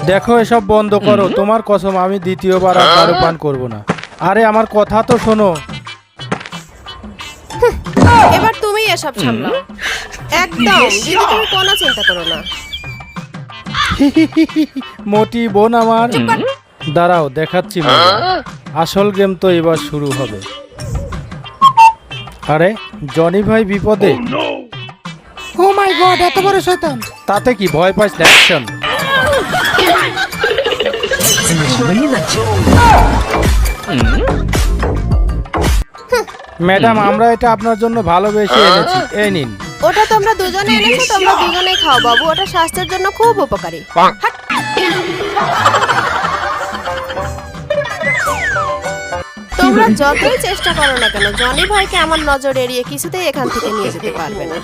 দেখো এসব বন্ধ করো, তোমার কসম আমি দ্বিতীয়বার আর দারু পান করবো না। আরে আমার কথা তো শোনো। এবার তুমি এসব সামলাও। একদম দিদি, তুমি কোনো চিন্তা করো না। মোটি বোন আমার। চুপ কর। দাঁড়াও দেখাচ্ছি মজা। আসল গেম তো এবার শুরু হবে। আরে জনি ভাই বিপদে। ও মাই গড, এত বড় শয়তান! তাতে কি ভয় পাইস না, অ্যাকশন। ম্যাডাম আমরা এটা আপনার জন্য ভালোবেসে এনেছি, এই নিন। ওটা তোমরা দুজনে এনেছো, তোমরা দুজনেই খাও বাবু, ওটা স্বাস্থ্যের জন্য খুব উপকারী। হাট। তোমরা যতই চেষ্টা করো না কেন, জনি ভাইকে আমার নজর এড়িয়ে কিছুতেই এখান থেকে নিয়ে যেতে পারবে না।